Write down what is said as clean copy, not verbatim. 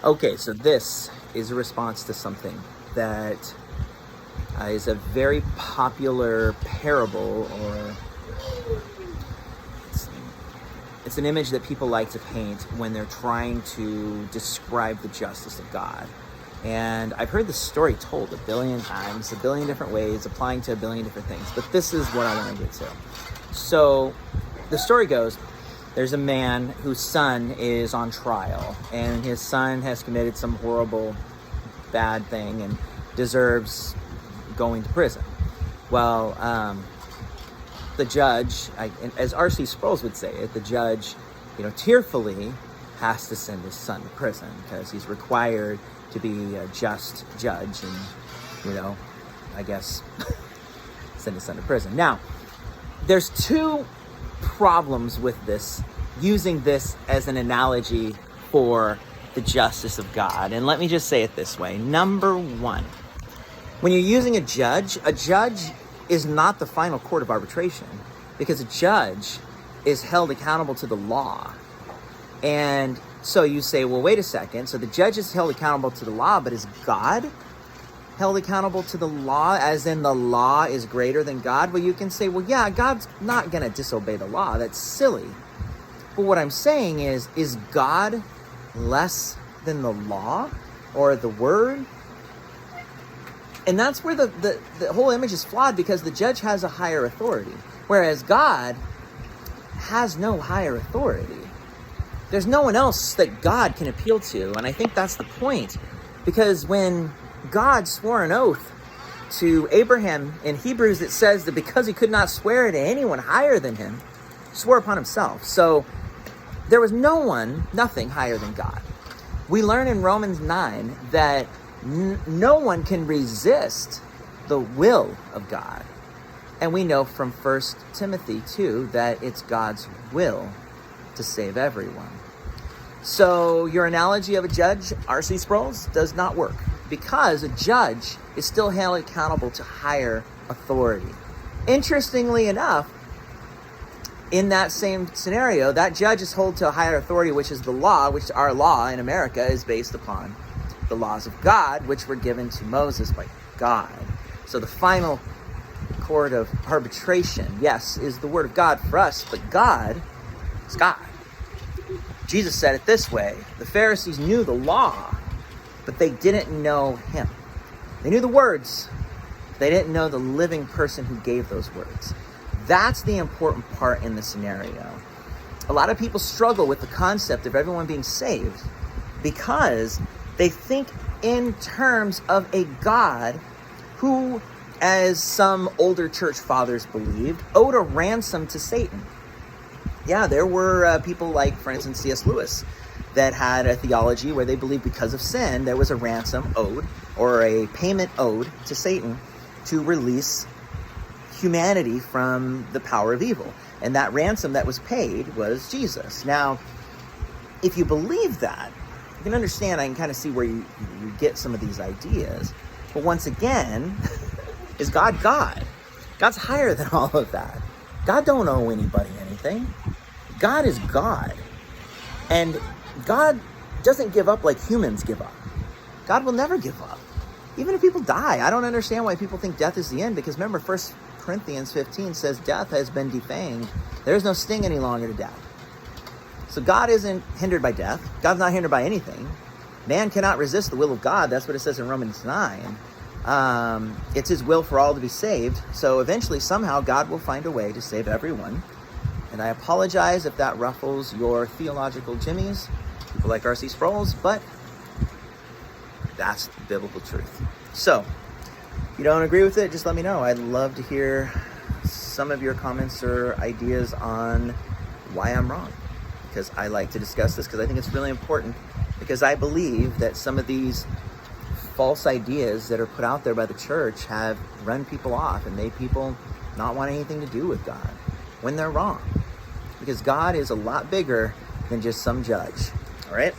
Okay, so this is a response to something that is a very popular parable, or it's an image that people like to paint when they're trying to describe the justice of God. And I've heard this story told a billion times, a billion different ways, applying to a billion different things. But this is what I want to get to. So the story goes, there's a man whose son is on trial, and his son has committed some horrible, bad thing and deserves going to prison. Well, the judge, as R.C. Sproul would say it, the judge, tearfully has to send his son to prison because he's required to be a just judge and, I guess, send his son to prison. Now, there's two problems with this, using this as an analogy for the justice of God. And let me just say it this way. Number one, when you're using a judge is not the final court of arbitration, because a judge is held accountable to the law. And so you say, well, wait a second. So the judge is held accountable to the law, but is God held accountable to the law, as in the law is greater than God? Well, you can say, well, yeah, God's not going to disobey the law. That's silly. But what I'm saying is God less than the law or the word? And that's where the whole image is flawed, because the judge has a higher authority, whereas God has no higher authority. There's no one else that God can appeal to. And I think that's the point, because when God swore an oath to Abraham in Hebrews, it says that because he could not swear to anyone higher than him, swore upon himself. So there was nothing higher than God. We learn in Romans 9 that no one can resist the will of God. And we know from 1 Timothy 2 that it's God's will to save everyone. So your analogy of a judge, R.C. Sproul, does not work, because a judge is still held accountable to higher authority. Interestingly enough, in that same scenario, that judge is held to a higher authority, which is the law, which our law in America is based upon the laws of God, which were given to Moses by God. So the final court of arbitration, yes, is the word of God for us, but God is God. Jesus said it this way: the Pharisees knew the law, but they didn't know him. They knew the words. They didn't know the living person who gave those words. That's the important part in the scenario. A lot of people struggle with the concept of everyone being saved because they think in terms of a God who, as some older church fathers believed, owed a ransom to Satan. Yeah, there were people like, for instance, C.S. Lewis, that had a theology where they believed because of sin, there was a ransom owed, or a payment owed to Satan to release humanity from the power of evil. And that ransom that was paid was Jesus. Now, if you believe that, you can understand, I can kind of see where you get some of these ideas. But once again, is God God? God's higher than all of that. God don't owe anybody anything. God is God. And God doesn't give up like humans give up. God will never give up. Even if people die. I don't understand why people think death is the end, because remember, 1 Corinthians 15 says death has been defanged. There's no sting any longer to death. So God isn't hindered by death. God's not hindered by anything. Man cannot resist the will of God. That's what it says in Romans 9. It's his will for all to be saved. So eventually, somehow, God will find a way to save everyone. And I apologize if that ruffles your theological jimmies, people like R.C. Sproul, but that's the biblical truth. So, if you don't agree with it, just let me know. I'd love to hear some of your comments or ideas on why I'm wrong, because I like to discuss this, because I think it's really important, because I believe that some of these false ideas that are put out there by the church have run people off and made people not want anything to do with God when they're wrong, because God is a lot bigger than just some judge. All right?